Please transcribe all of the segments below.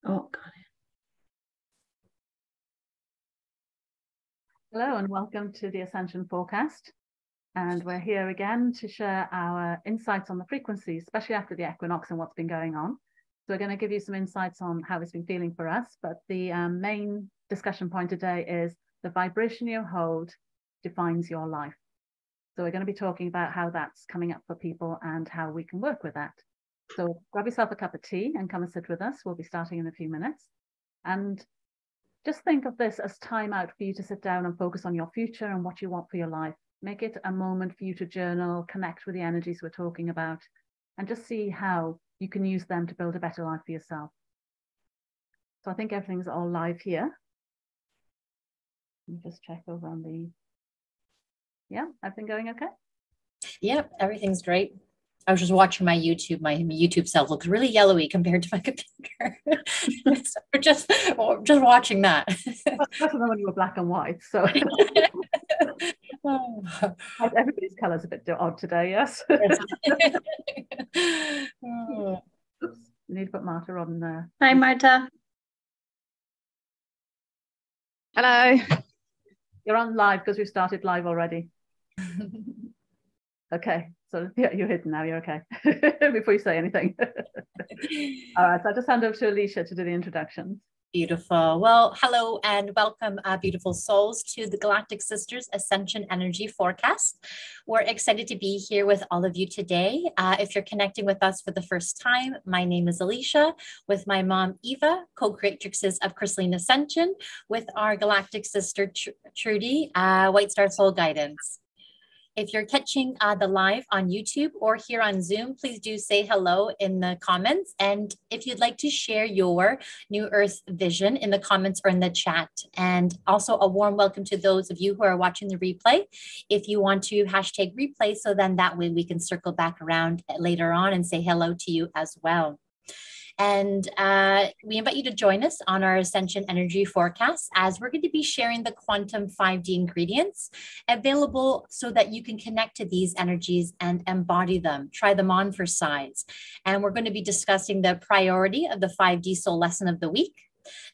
Oh, got it. Hello and welcome to the Ascension forecast. And we're here again to share our insights on the frequencies, especially after the equinox and what's been going on. So we're going to give you some insights on how it's been feeling for us. But the main discussion point today is the vibration you hold defines your life. So we're going to be talking about how that's coming up for people and how we can work with that. So grab yourself a cup of tea and come and sit with us. We'll be starting in a few minutes. And just think of this as time out for you to sit down and focus on your future and what you want for your life. Make it a moment for you to journal, connect with the energies we're talking about, and just see how you can use them to build a better life for yourself. So I think everything's all live here. Let me just check over on the... Yeah, everything going okay? Yep, everything's great. I was just watching my YouTube. My YouTube self looks really yellowy compared to my computer. So we're just watching that. That's when you were black and white. So everybody's color is a bit odd today. Yes. Oops, you need to put Marta on there. Hi, Marta. Hello. You're on live because we've started live already. Okay, so yeah, you're hidden now. You're okay. Before you say anything. All right, so I'll just hand over to Alicia to do the introductions. Beautiful. Well, hello and welcome, beautiful souls, to the Galactic SiStars Ascension Energy Forecast. We're excited to be here with all of you today. If you're connecting with us for the first time, my name is Alicia, with my mom, Eva, co-creatrixes of Crystalline Ascension, with our Galactic sister, Trudy, White Star Soul Guidance. If you're catching the live on YouTube or here on Zoom, please do say hello in the comments. And if you'd like to share your New Earth vision in the comments or in the chat. And also a warm welcome to those of you who are watching the replay. If you want to hashtag replay, so then that way we can circle back around later on and say hello to you as well. And we invite you to join us on our Ascension Energy Forecast, as we're going to be sharing the quantum 5D ingredients available so that you can connect to these energies and embody them, try them on for size. And we're going to be discussing the priority of the 5D soul lesson of the week,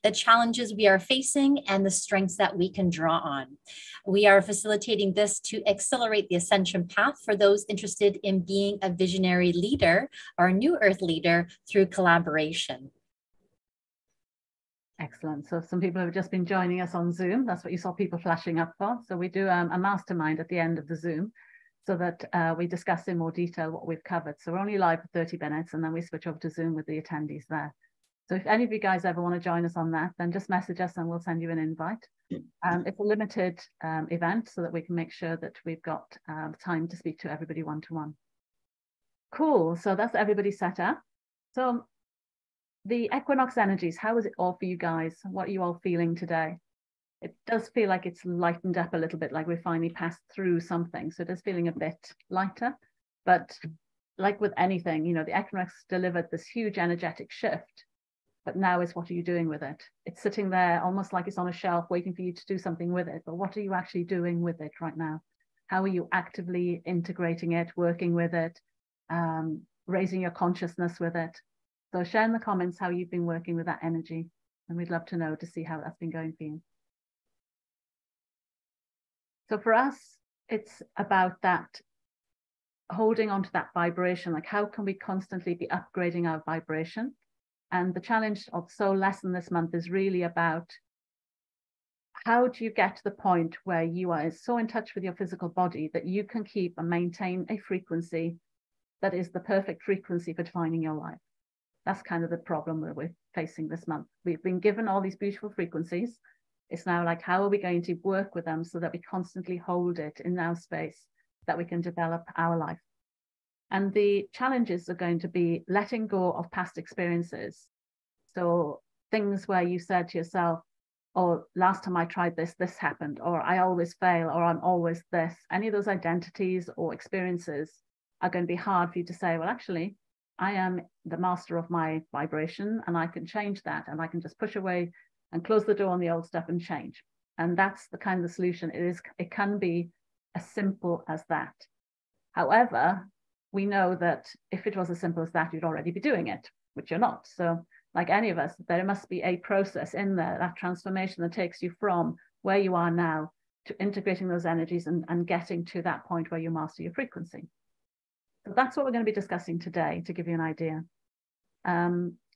the challenges we are facing, and the strengths that we can draw on. We are facilitating this to accelerate the ascension path for those interested in being a visionary leader or a New Earth leader through collaboration. Excellent. So some people have just been joining us on Zoom. That's what you saw people flashing up for. So we do a mastermind at the end of the Zoom, so that we discuss in more detail what we've covered. So we're only live for 30 minutes and then we switch over to Zoom with the attendees there. So if any of you guys ever want to join us on that, then just message us and we'll send you an invite. It's a limited event so that we can make sure that we've got time to speak to everybody one-to-one. Cool, so that's everybody set up. So the equinox energies, how is it all for you guys? What are you all feeling today? It does feel like it's lightened up a little bit, like we finally passed through something. So it is feeling a bit lighter, but like with anything, you know, the equinox delivered this huge energetic shift. But now it's, what are you doing with it? It's sitting there almost like it's on a shelf waiting for you to do something with it. But what are you actually doing with it right now? How are you actively integrating it, working with it, raising your consciousness with it? So share in the comments how you've been working with that energy. And we'd love to know, to see how that's been going for you. So for us, it's about that, holding on to that vibration. Like, how can we constantly be upgrading our vibration? And the challenge of Soul Lesson this month is really about, how do you get to the point where you are so in touch with your physical body that you can keep and maintain a frequency that is the perfect frequency for defining your life? That's kind of the problem that we're facing this month. We've been given all these beautiful frequencies. It's now like, how are we going to work with them so that we constantly hold it in our space, that we can develop our life? And the challenges are going to be letting go of past experiences. So things where you said to yourself, oh, last time I tried this, this happened, or I always fail, or I'm always this. Any of those identities or experiences are going to be hard for you to say, well, actually, I am the master of my vibration and I can change that, and I can just push away and close the door on the old stuff and change. And that's the kind of solution. It can be as simple as that. However, we know that if it was as simple as that, you'd already be doing it, which you're not. So like any of us, there must be a process in there, that transformation that takes you from where you are now to integrating those energies and getting to that point where you master your frequency. So that's what we're going to be discussing today, to give you an idea.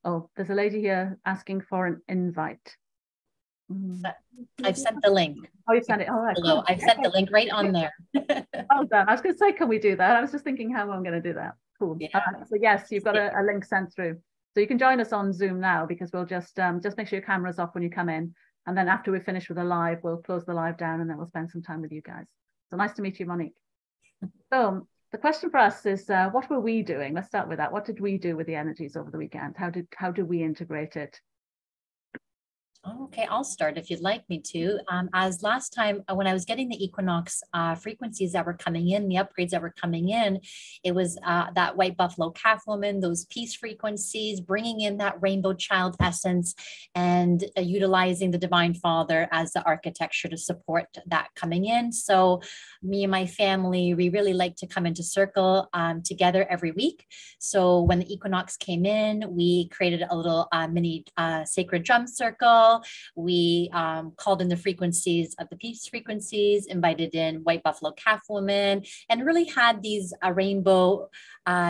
Oh, there's a lady here asking for an invite. I've sent the link. Oh, you sent it. All right. Cool. I've sent the link right on there. Oh, done. I was going to say, can we do that? I was just thinking how I'm going to do that. Cool. Yeah. So yes, you've got a link sent through. So you can join us on Zoom now, because we'll just make sure your camera's off when you come in. And then after we finish with the live, we'll close the live down and then we'll spend some time with you guys. So nice to meet you, Monique. So the question for us is, what were we doing? Let's start with that. What did we do with the energies over the weekend? How did we integrate it? Okay, I'll start if you'd like me to. As last time, when I was getting the equinox frequencies that were coming in, the upgrades that were coming in, it was that white buffalo calf woman, those peace frequencies, bringing in that rainbow child essence, and utilizing the divine father as the architecture to support that coming in. So me and my family, we really like to come into circle together every week. So when the equinox came in, we created a little mini sacred drum circle. We called in the frequencies of the peace frequencies, invited in white buffalo calf woman, and really had these rainbow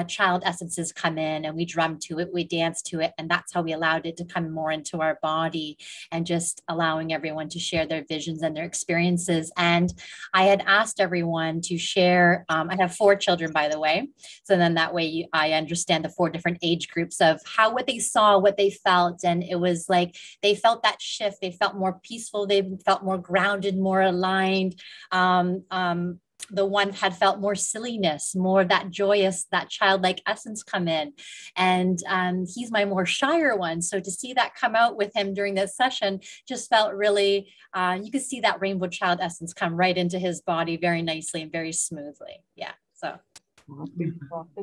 child essences come in, and we drummed to it, we danced to it, and that's how we allowed it to come more into our body, and just allowing everyone to share their visions and their experiences. And I had asked everyone to share, I have 4 children, by the way, so then that way I understand the 4 different age groups of what they saw, what they felt, and it was like they felt that shift, they felt more peaceful, they felt more grounded, more aligned. The one had felt more silliness, more that joyous, that childlike essence come in. And he's my more shyer one. So to see that come out with him during this session just felt really, you could see that rainbow child essence come right into his body very nicely and very smoothly. Yeah, so.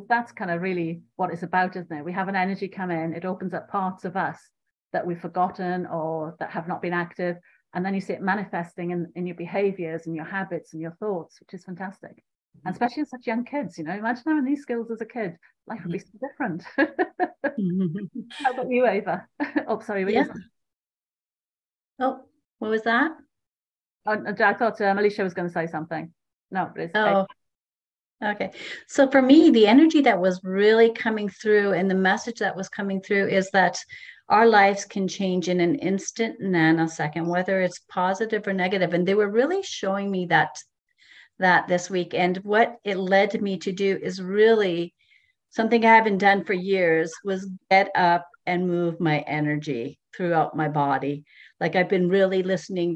That's kind of really what it's about, isn't it? We have an energy come in, it opens up parts of us that we've forgotten or that have not been active. And then you see it manifesting in your behaviors and your habits and your thoughts, which is fantastic. Mm-hmm. And especially in such young kids, you know, imagine having these skills as a kid, life would be so different. Mm-hmm. How about you, Eva? Oh, sorry. Yeah. Oh, what was that? I thought Alicia was going to say something. No, but it's okay. Okay. So for me, the energy that was really coming through and the message that was coming through is that our lives can change in an instant nanosecond, whether it's positive or negative. And they were really showing me that this week. And what it led me to do is really something I haven't done for years, was get up and move my energy throughout my body. Like I've been really listening.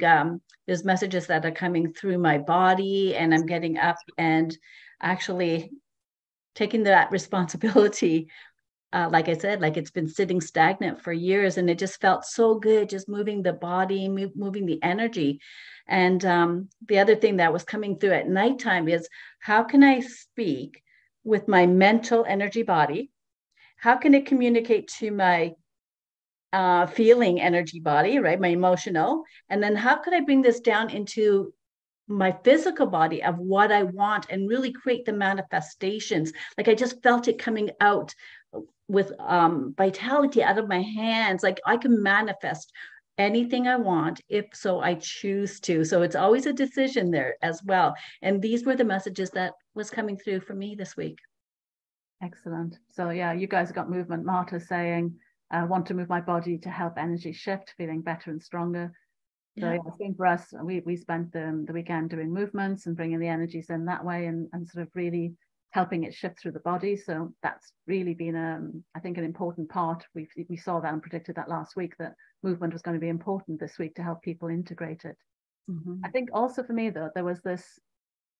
There's messages that are coming through my body, and I'm getting up and actually taking that responsibility. Like I said, like it's been sitting stagnant for years, and it just felt so good, just moving the body, moving the energy. And the other thing that was coming through at nighttime is, how can I speak with my mental energy body? How can it communicate to my feeling energy body, right? My emotional. And then how could I bring this down into my physical body of what I want and really create the manifestations? Like I just felt it coming out with vitality out of my hands. Like I can manifest anything I want if so I choose to. So it's always a decision there as well. And these were the messages that was coming through for me this week. Excellent. So yeah, you guys have got movement. Marta saying, I want to move my body to help energy shift, feeling better and stronger. So yeah, I think for us, we spent the weekend doing movements and bringing the energies in that way, and sort of really helping it shift through the body. So that's really been, I think, an important part. We saw that and predicted that last week, that movement was going to be important this week to help people integrate it. Mm-hmm. I think also for me, though, there was this,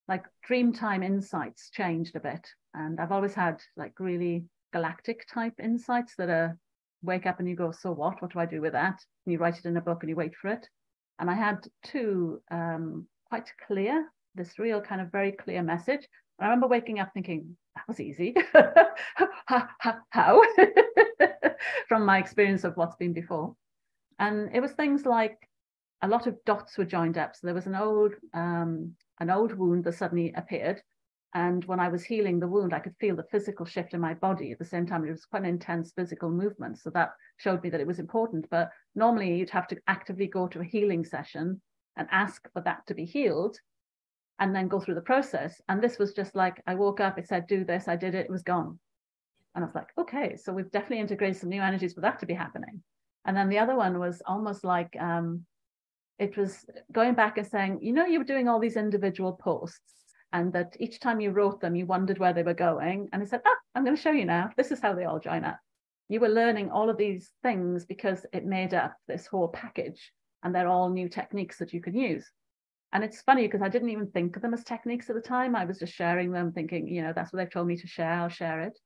like, dream time insights changed a bit. And I've always had like really galactic type insights that are wake up and you go, so what do I do with that? And you write it in a book and you wait for it. And I had 2 quite clear, this real kind of very clear message. And I remember waking up thinking, that was easy. How? From my experience of what's been before. And it was things like a lot of dots were joined up. So there was an old wound that suddenly appeared. And when I was healing the wound, I could feel the physical shift in my body at the same time. It was quite an intense physical movement. So that showed me that it was important. But normally you'd have to actively go to a healing session and ask for that to be healed and then go through the process. And this was just like, I woke up, it said, do this, I did it, it was gone. And I was like, okay, so we've definitely integrated some new energies for that to be happening. And then the other one was almost like, it was going back and saying, you know, you were doing all these individual posts, and that each time you wrote them, you wondered where they were going. And he said, I'm going to show you now. This is how they all join up. You were learning all of these things because it made up this whole package, and they're all new techniques that you can use. And it's funny because I didn't even think of them as techniques at the time. I was just sharing them thinking, you know, that's what they've told me to share, I'll share it.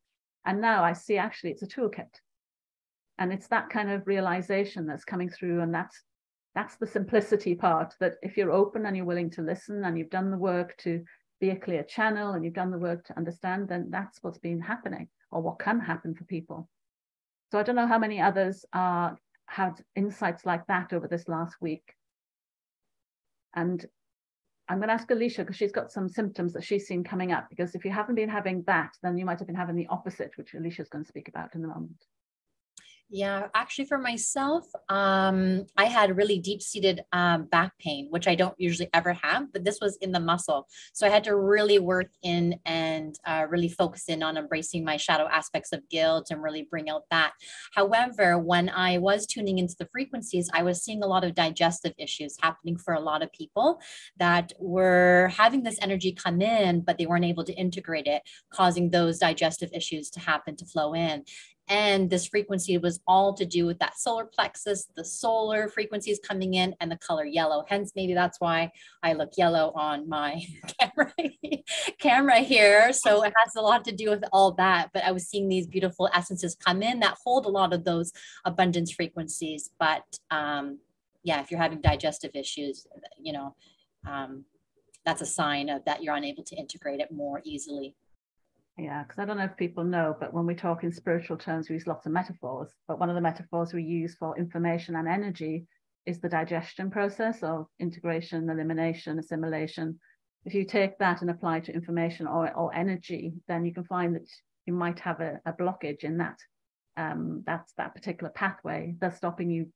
And now I see actually it's a toolkit. And it's that kind of realization that's coming through. And that's the simplicity part, that if you're open and you're willing to listen and you've done the work to be a clear channel and you've done the work to understand, then that's what's been happening or what can happen for people. So I don't know how many others had insights like that over this last week. And I'm going to ask Alicia, because she's got some symptoms that she's seen coming up, because if you haven't been having that, then you might have been having the opposite, which Alicia's going to speak about in a moment. Yeah, actually for myself, I had really deep-seated back pain, which I don't usually ever have, but this was in the muscle. So I had to really work in and really focus in on embracing my shadow aspects of guilt and really bring out that. However, when I was tuning into the frequencies, I was seeing a lot of digestive issues happening for a lot of people that were having this energy come in, but they weren't able to integrate it, causing those digestive issues to happen, to flow in. And this frequency was all to do with that solar plexus, the solar frequencies coming in, and the color yellow. Hence, maybe that's why I look yellow on my camera here. So it has a lot to do with all that. But I was seeing these beautiful essences come in that hold a lot of those abundance frequencies. But yeah, if you're having digestive issues, you know, that's a sign of that you're unable to integrate it more easily. Yeah, because I don't know if people know, but when we talk in spiritual terms, we use lots of metaphors. But one of the metaphors we use for information and energy is the digestion process of integration, elimination, assimilation. If you take that and apply to information or energy, then you can find that you might have a blockage in that. That's that particular pathway that's stopping you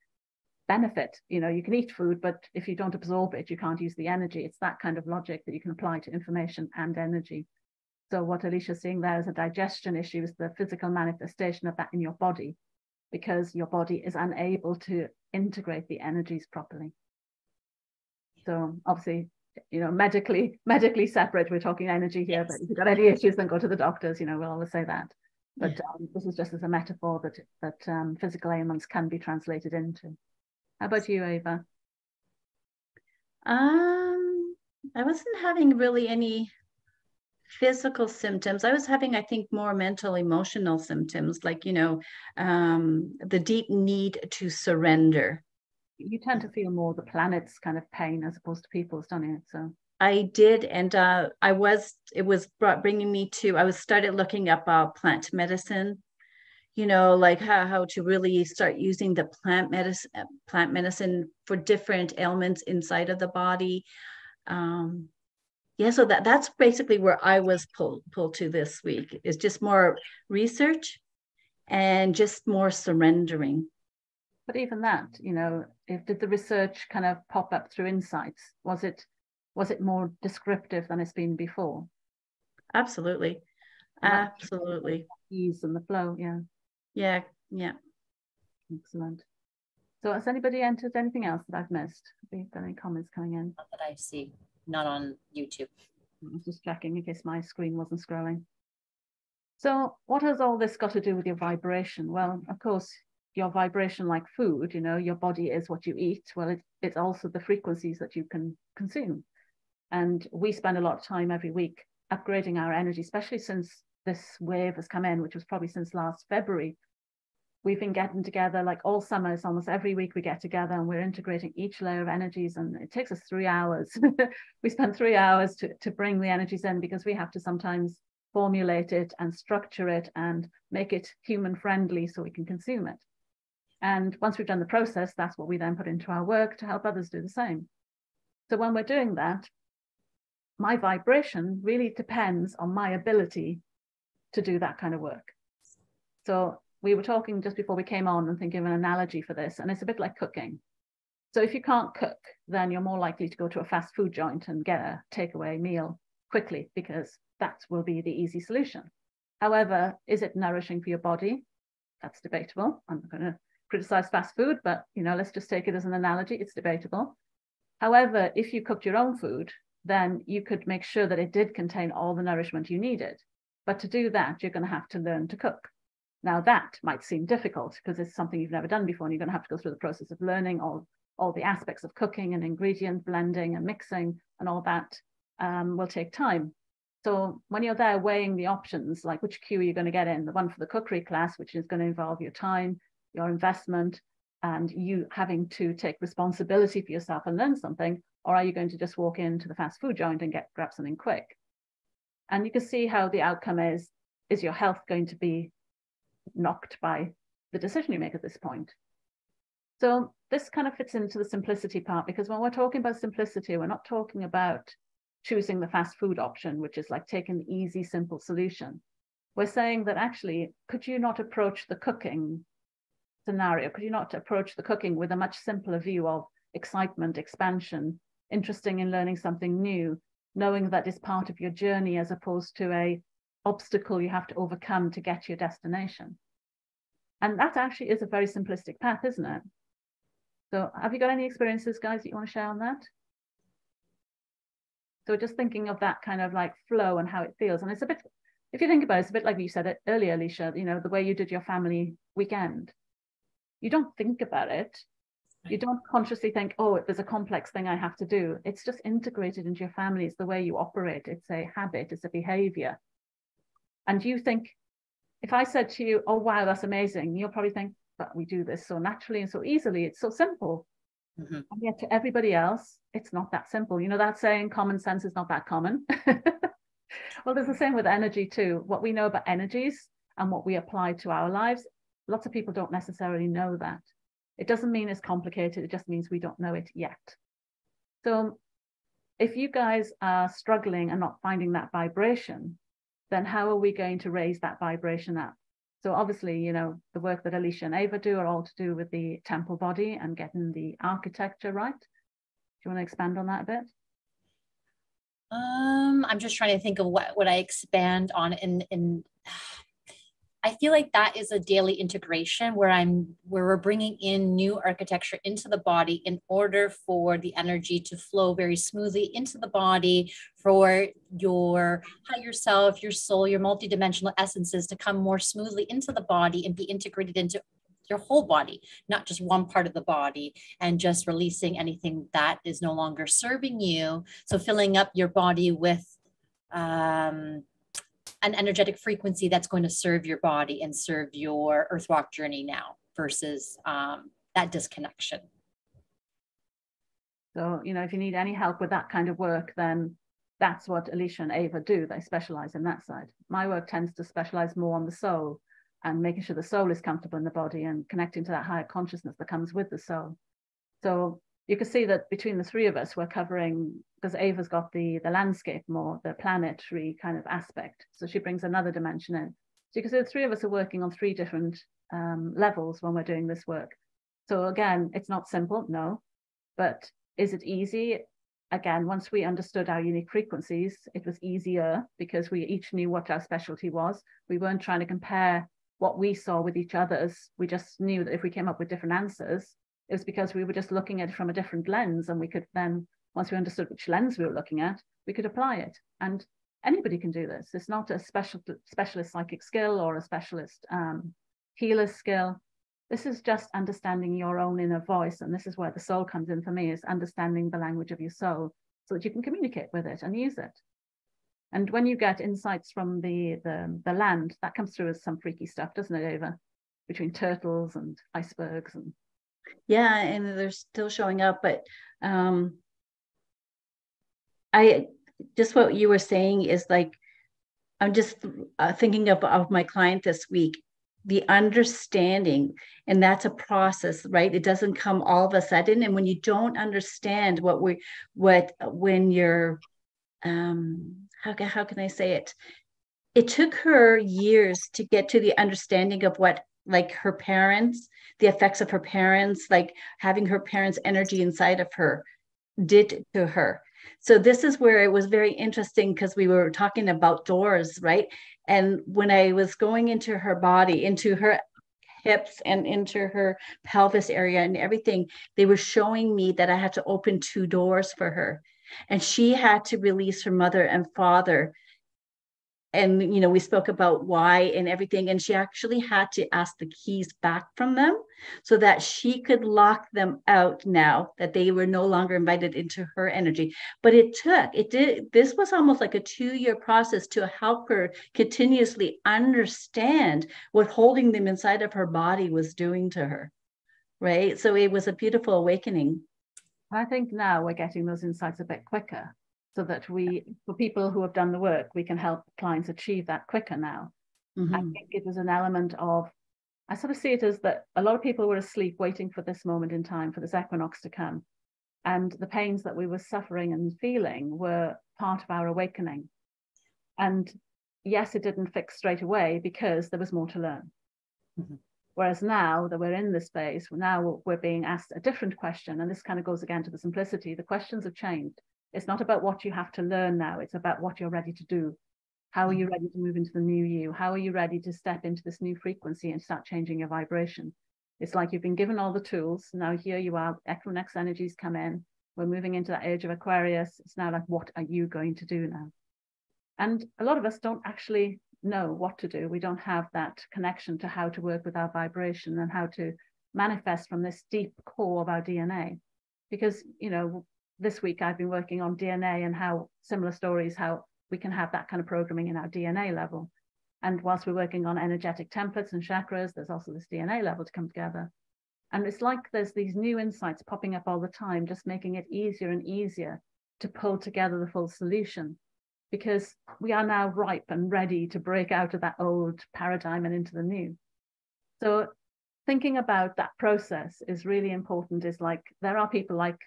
benefit. You know, you can eat food, but if you don't absorb it, you can't use the energy. It's that kind of logic that you can apply to information and energy. So what Alicia's seeing there is a digestion issue, is the physical manifestation of that in your body, because your body is unable to integrate the energies properly. So obviously, you know, medically separate, we're talking energy here, but if you've got any issues, then go to the doctors, you know, we'll always say that. But this is just as a metaphor that physical ailments can be translated into. How about you, Eva? I wasn't having really any physical symptoms. I was having, I think, more mental, emotional symptoms, like, you know, the deep need to surrender. You tend to feel more the planet's kind of pain as opposed to people's, don't you? So I did, and it was bringing me to, I started looking up plant medicine, you know, like how to really start using the plant medicine for different ailments inside of the body. Yeah, so that's basically where I was pulled to this week, is just more research and just more surrendering. But even that, you know, did the research kind of pop up through insights? Was it more descriptive than it's been before? Absolutely. Absolutely. Ease and the flow, yeah. Excellent. So has anybody entered anything else that I've missed? Have you got any comments coming in? Not that I see. Not on YouTube. I was just checking in case my screen wasn't scrolling. So what has all this got to do with your vibration? Well, of course, your vibration, like food, you know, your body is what you eat. Well, it's also the frequencies that you can consume. And we spend a lot of time every week upgrading our energy, especially since this wave has come in, which was probably since last February. We've been getting together like all summers, almost every week we get together and we're integrating each layer of energies, and it takes us 3 hours. We spend 3 hours to bring the energies in, because we have to sometimes formulate it and structure it and make it human friendly so we can consume it. And once we've done the process, that's what we then put into our work to help others do the same. So when we're doing that, my vibration really depends on my ability to do that kind of work. So we were talking just before we came on and thinking of an analogy for this, and it's a bit like cooking. So if you can't cook, then you're more likely to go to a fast food joint and get a takeaway meal quickly, because that will be the easy solution. However, is it nourishing for your body? That's debatable. I'm not going to criticize fast food, but let's just take it as an analogy. It's debatable. However, if you cooked your own food, then you could make sure that it did contain all the nourishment you needed. But to do that, you're going to have to learn to cook. Now, that might seem difficult because it's something you've never done before, and you're going to have to go through the process of learning all the aspects of cooking and ingredient blending and mixing, and all that will take time. So when you're there weighing the options, like which queue are you going to get in, the one for the cookery class, which is going to involve your time, your investment, and you having to take responsibility for yourself and learn something, or are you going to just walk into the fast food joint and grab something quick? And you can see how the outcome is your health going to be knocked by the decision you make at this point? So this kind of fits into the simplicity part, because when we're talking about simplicity, we're not talking about choosing the fast food option, which is like taking the easy, simple solution. We're saying that actually, could you not approach the cooking scenario? Could you not approach the cooking with a much simpler view of excitement, expansion, interesting in learning something new, knowing that is part of your journey as opposed to a obstacle you have to overcome to get to your destination? And that actually is a very simplistic path, isn't it? So have you got any experiences, guys, that you want to share on that? So just thinking of that kind of like flow and how it feels. And it's a bit, if you think about it, it's a bit like you said it earlier, Alicia, the way you did your family weekend. You don't think about it. You don't consciously think, oh, there's a complex thing I have to do. It's just integrated into your family. It's the way you operate. It's a habit. It's a behavior. And you think, if I said to you, oh, wow, that's amazing, you'll probably think, but we do this so naturally and so easily. It's so simple. Mm-hmm. And yet to everybody else, it's not that simple. That saying, common sense is not that common. Well, there's the same with energy too. What we know about energies and what we apply to our lives, lots of people don't necessarily know that. It doesn't mean it's complicated. It just means we don't know it yet. So if you guys are struggling and not finding that vibration, then how are we going to raise that vibration up? So obviously, the work that Alicia and Eva do are all to do with the temple body and getting the architecture right. Do you want to expand on that a bit? I'm just trying to think of what I expand on in I feel like that is a daily integration where we're bringing in new architecture into the body in order for the energy to flow very smoothly into the body, for your higher self, your soul, your multidimensional essences to come more smoothly into the body and be integrated into your whole body, not just one part of the body, and just releasing anything that is no longer serving you. So filling up your body with an energetic frequency that's going to serve your body and serve your earth walk journey now versus that disconnection. So, if you need any help with that kind of work, then that's what Alicia and Eva do. They specialize in that side. My work tends to specialize more on the soul and making sure the soul is comfortable in the body and connecting to that higher consciousness that comes with the soul. So you can see that between the three of us, we're covering, because Eva's got the landscape more, the planetary kind of aspect. So she brings another dimension in. So you can see the three of us are working on three different levels when we're doing this work. So again, it's not simple, no. But is it easy? Again, once we understood our unique frequencies, it was easier because we each knew what our specialty was. We weren't trying to compare what we saw with each other's. We just knew that if we came up with different answers, it was because we were just looking at it from a different lens, and we could then, once we understood which lens we were looking at, we could apply it. And anybody can do this. It's not a specialist psychic skill or a specialist healer skill. This is just understanding your own inner voice. And this is where the soul comes in for me, is understanding the language of your soul so that you can communicate with it and use it. And when you get insights from the land, that comes through as some freaky stuff, doesn't it, Eva? Between turtles and icebergs and... Yeah, and they're still showing up, but I just, what you were saying is like, I'm just thinking of my client this week, the understanding, and that's a process, right? It doesn't come all of a sudden. And when you don't understand when you're how can I say it? It took her years to get to the understanding of what, like, her parents, the effects of her parents, like having her parents' energy inside of her did to her. So this is where it was very interesting, because we were talking about doors, right? And when I was going into her body, into her hips and into her pelvis area and everything, they were showing me that I had to open two doors for her. And she had to release her mother and father. And we spoke about why and everything, and she actually had to ask the keys back from them so that she could lock them out, now that they were no longer invited into her energy. But this was almost like a 2-year process to help her continuously understand what holding them inside of her body was doing to her, right? So it was a beautiful awakening. I think now we're getting those insights a bit quicker, so that for people who have done the work, we can help clients achieve that quicker now. Mm-hmm. I think it was an element of, I sort of see it as that a lot of people were asleep waiting for this moment in time, for this equinox to come. And the pains that we were suffering and feeling were part of our awakening. And yes, it didn't fix straight away because there was more to learn. Mm-hmm. Whereas now that we're in this space, now we're being asked a different question. And this kind of goes again to the simplicity. The questions have changed. It's not about what you have to learn now. It's about what you're ready to do. How are you ready to move into the new you? How are you ready to step into this new frequency and start changing your vibration? It's like you've been given all the tools. Now here you are, equinox energies come in. We're moving into that age of Aquarius. It's now like, what are you going to do now? And a lot of us don't actually know what to do. We don't have that connection to how to work with our vibration and how to manifest from this deep core of our DNA. Because, this week I've been working on DNA and how similar stories, how we can have that kind of programming in our DNA level. And whilst we're working on energetic templates and chakras, there's also this DNA level to come together. And it's like there's these new insights popping up all the time, just making it easier and easier to pull together the full solution, because we are now ripe and ready to break out of that old paradigm and into the new. So thinking about that process is really important. Is like, there are people like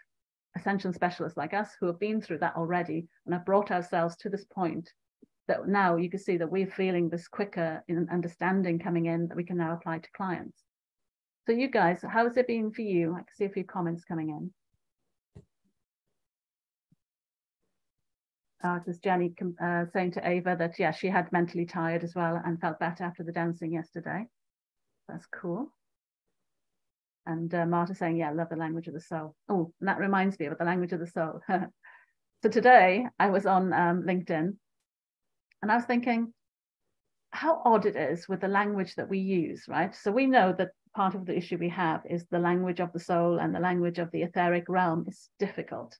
Ascension specialists like us who have been through that already and have brought ourselves to this point that now you can see that we're feeling this quicker in understanding coming in that we can now apply to clients. So you guys, how has it been for you? I can see a few comments coming in. There's Jenny saying to Ava that, yeah, she had mentally tired as well and felt better after the dancing yesterday. That's cool. And Marta saying, yeah, I love the language of the soul. Oh, and that reminds me of the language of the soul. So today I was on LinkedIn and I was thinking how odd it is with the language that we use, right? So we know that part of the issue we have is the language of the soul, and the language of the etheric realm is difficult.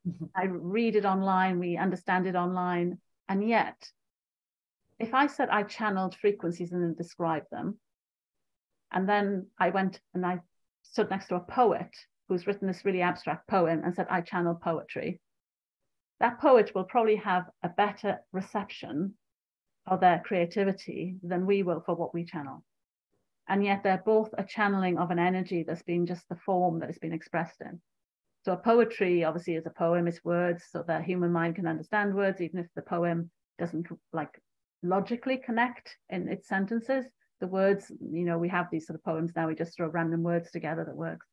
Mm-hmm. I read it online, we understand it online. And yet, if I said I channeled frequencies and then described them, and then I went and I stood next to a poet who's written this really abstract poem and said, I channel poetry, that poet will probably have a better reception of their creativity than we will for what we channel. And yet they're both a channeling of an energy that's been just the form that it's been expressed in. So a poetry obviously is a poem, it's words, so the human mind can understand words, even if the poem doesn't like logically connect in its sentences. The words, we have these sort of poems now, we just throw random words together that works.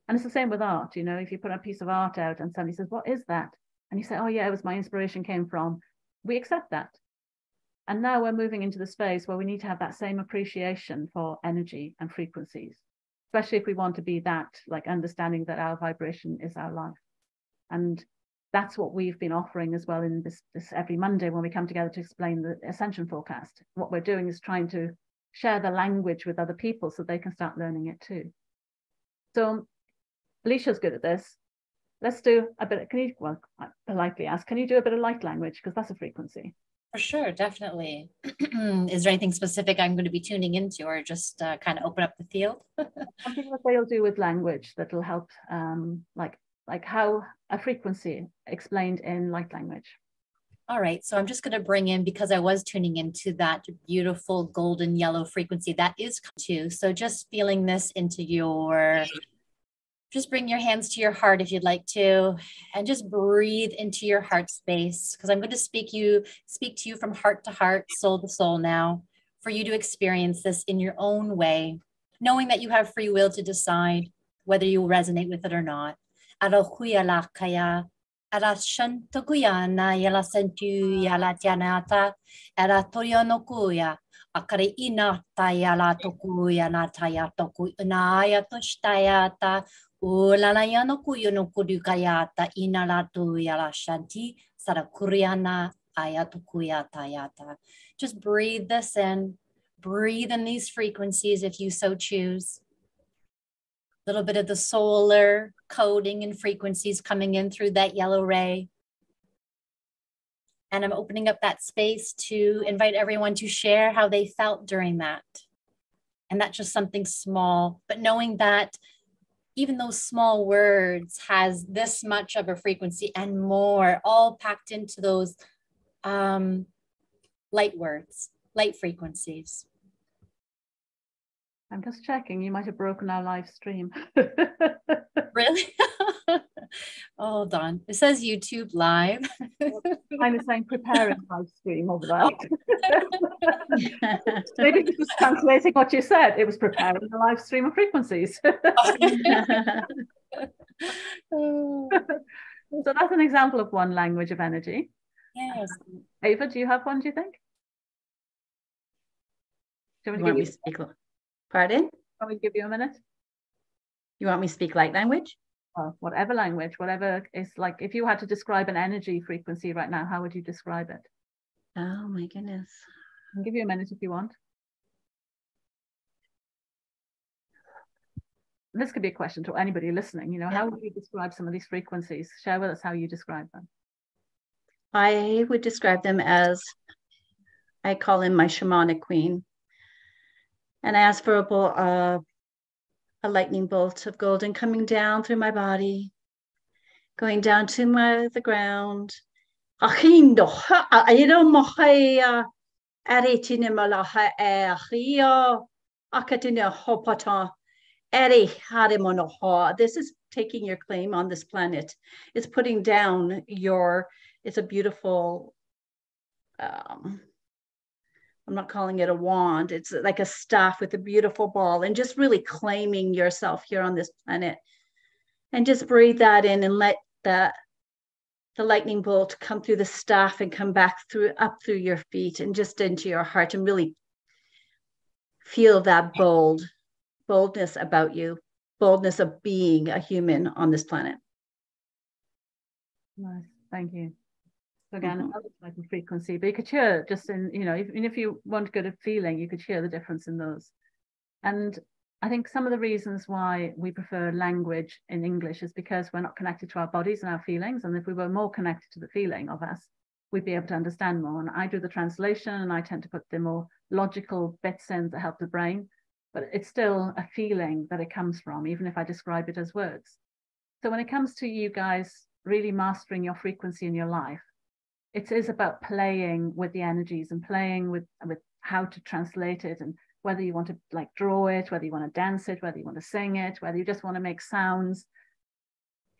And it's the same with art, if you put a piece of art out and somebody says, what is that? And you say, oh yeah, it was my inspiration came from, we accept that. And now we're moving into the space where we need to have that same appreciation for energy and frequencies, especially if we want to be that, like understanding that our vibration is our life. And that's what we've been offering as well in this every Monday when we come together to explain the Ascension forecast. What we're doing is trying to share the language with other people so they can start learning it too. So Alicia's good at this. Let's do a bit, I politely ask, can you do a bit of light language? Because that's a frequency. For sure, definitely. Is there anything specific I'm going to be tuning into, or just kind of open up the field? Something that they'll do with language that'll help, like how a frequency explained in light language. All right, so I'm just going to bring in, because I was tuning into that beautiful golden yellow frequency that is too. So just feeling this into your Just bring your hands to your heart if you'd like to, and just breathe into your heart space, because I'm going to speak to you from heart to heart, soul to soul now, for you to experience this in your own way, knowing that you have free will to decide whether you resonate with it or not. Ara shantaguya yala sentu yala tianata, ara torionokuya. Akare ina tayala tokuya na tayatoku inaya toshtayata. Ulanayano kuyono kudukayata inalatu yala shanti sarakuriana ayatukuya tayata. Just breathe this in. Breathe in these frequencies if you so choose. A little bit of the solar coding and frequencies coming in through that yellow ray. And I'm opening up that space to invite everyone to share how they felt during that. And that's just something small, but knowing that even those small words has this much of a frequency and more, all packed into those light words, light frequencies. I'm just checking, you might have broken our live stream. Really? Hold on. It says YouTube live. Mine is saying preparing live stream over there. Maybe this was translating what you said. It was preparing the live stream of frequencies. So that's an example of one language of energy. Yes. Eva, do you have one, do you think? Do you want me to speak? Pardon? Can we give you a minute? You want me to speak light language? Oh, whatever language, whatever is, like, if you had to describe an energy frequency right now, how would you describe it? Oh my goodness. I'll give you a minute if you want. And this could be a question to anybody listening, you know, how would you describe some of these frequencies? Share with us how you describe them. I would describe them as, I call him my shamanic queen. And I ask for a lightning bolt of golden coming down through my body, going down to the ground. This is taking your claim on this planet. It's putting down it's a beautiful, I'm not calling it a wand. It's like a staff with a beautiful ball, and just really claiming yourself here on this planet. And just breathe that in and let the lightning bolt come through the staff and come back up through your feet and just into your heart, and really feel that boldness about you, boldness of being a human on this planet. Nice, thank you. So again, another type of frequency, but you could hear just in, you know, even if you want good at feeling, you could hear the difference in those. And I think some of the reasons why we prefer language in English is because we're not connected to our bodies and our feelings. And if we were more connected to the feeling of us, we'd be able to understand more. And I do the translation, and I tend to put the more logical bits in that help the brain, but it's still a feeling that it comes from, even if I describe it as words. So when it comes to you guys really mastering your frequency in your life, it is about playing with the energies and playing with how to translate it, and whether you want to like draw it, whether you want to dance it, whether you want to sing it, whether you just want to make sounds.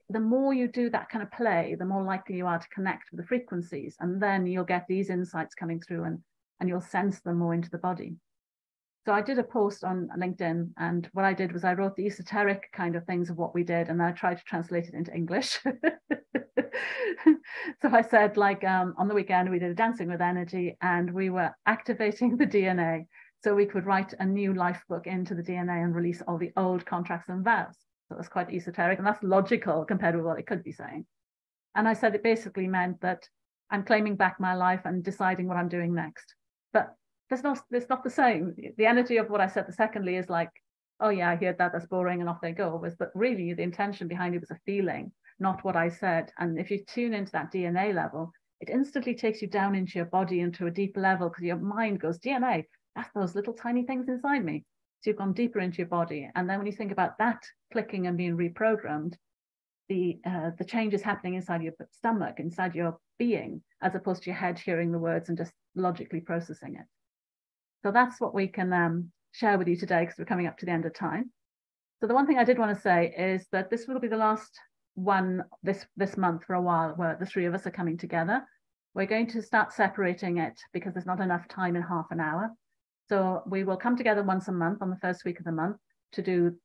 The more you do that kind of play, the more likely you are to connect with the frequencies, and then you'll get these insights coming through, and you'll sense them more into the body. So I did a post on LinkedIn, and what I did was I wrote the esoteric kind of things of what we did, and I tried to translate it into English. So I said, like, on the weekend, we did a dancing with energy, and we were activating the DNA so we could write a new life book into the DNA and release all the old contracts and vows. So that's quite esoteric, and that's logical compared with what it could be saying. And I said it basically meant that I'm claiming back my life and deciding what I'm doing next. But it's not the same. The energy of what I said the secondly is like, oh yeah, I heard that, that's boring, and off they go. But really the intention behind it was a feeling, not what I said. And if you tune into that DNA level, it instantly takes you down into your body, into a deeper level, because your mind goes, DNA, that's those little tiny things inside me. So you've gone deeper into your body. And then when you think about that clicking and being reprogrammed, the changes happening inside your stomach, inside your being, as opposed to your head hearing the words and just logically processing it. So that's what we can share with you today, because we're coming up to the end of time. So the one thing I did want to say is that this will be the last one this month for a while, where the three of us are coming together. We're going to start separating it because there's not enough time in half an hour. So we will come together once a month on the first week of the month to do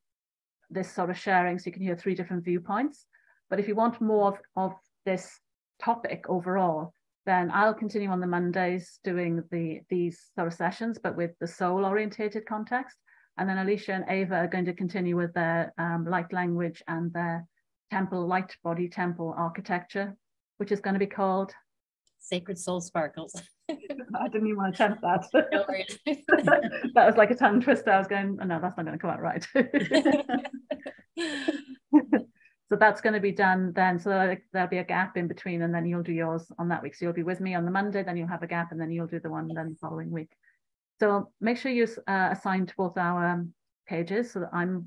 this sort of sharing, so you can hear 3 different viewpoints. But if you want more of this topic overall, then I'll continue on the Mondays doing these sort of sessions, but with the soul-orientated context. And then Alicia and Eva are going to continue with their light language and their temple, light body temple architecture, which is going to be called Sacred Soul Sparkles. I didn't even want to attempt that. No worries. That was like a tongue twister. I was going, oh, no, that's not going to come out right. So that's going to be done then. So there'll be a gap in between, and then you'll do yours on that week. So you'll be with me on the Monday, then you'll have a gap, and then you'll do the one then the following week. So make sure you assign to both our pages. So that I'm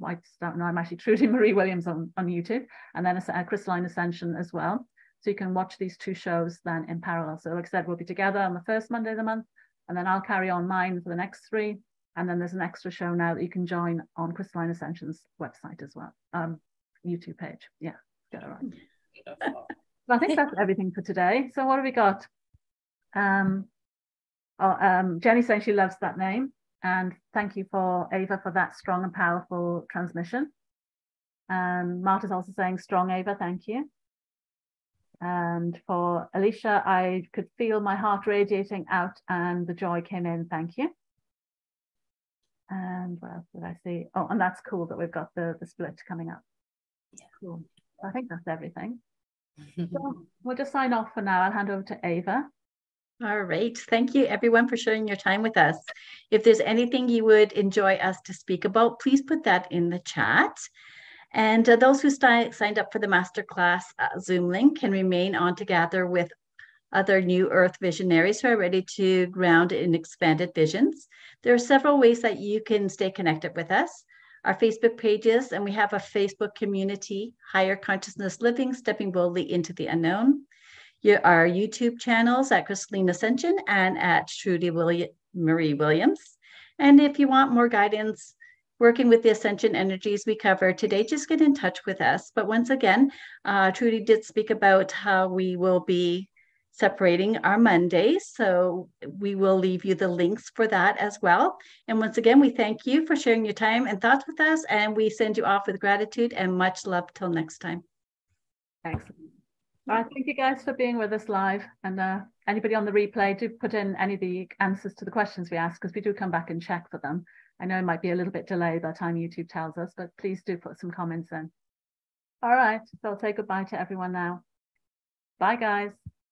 actually Trudy Marie Williams on YouTube, and then a Crystalline Ascension as well. So you can watch these 2 shows then in parallel. So like I said, we'll be together on the first Monday of the month, and then I'll carry on mine for the next 3. And then there's an extra show now that you can join on Crystalline Ascension's website as well. YouTube page. Yeah, get it right. So I think that's everything for today. So what have we got? Jenny saying she loves that name. And thank you for Eva for that strong and powerful transmission. Marta's also saying strong, Eva, thank you. And for Alicia, I could feel my heart radiating out and the joy came in. Thank you. And what else did I see? Oh, and that's cool that we've got the split coming up. Yeah. Cool. I think that's everything. So we'll just sign off for now. I'll hand over to Eva. All right. Thank you, everyone, for sharing your time with us. If there's anything you would enjoy us to speak about, please put that in the chat. And those who signed up for the masterclass Zoom link can remain on together with other New Earth visionaries who are ready to ground in expanded visions. There are several ways that you can stay connected with us. Our Facebook pages, and we have a Facebook community, Higher Consciousness Living, Stepping Boldly into the Unknown. Our YouTube channels at Crystalline Ascension and at Trudy Marie Williams. And if you want more guidance working with the Ascension energies we covered today, just get in touch with us. But once again, Trudy did speak about how we will be separating our Mondays. So we will leave you the links for that as well. And once again, we thank you for sharing your time and thoughts with us. And we send you off with gratitude and much love till next time. Excellent. All right, thank you guys for being with us live. And anybody on the replay, do put in any of the answers to the questions we ask, because we do come back and check for them. I know it might be a little bit delayed by the time YouTube tells us, but please do put some comments in. All right, so I'll say goodbye to everyone now. Bye, guys.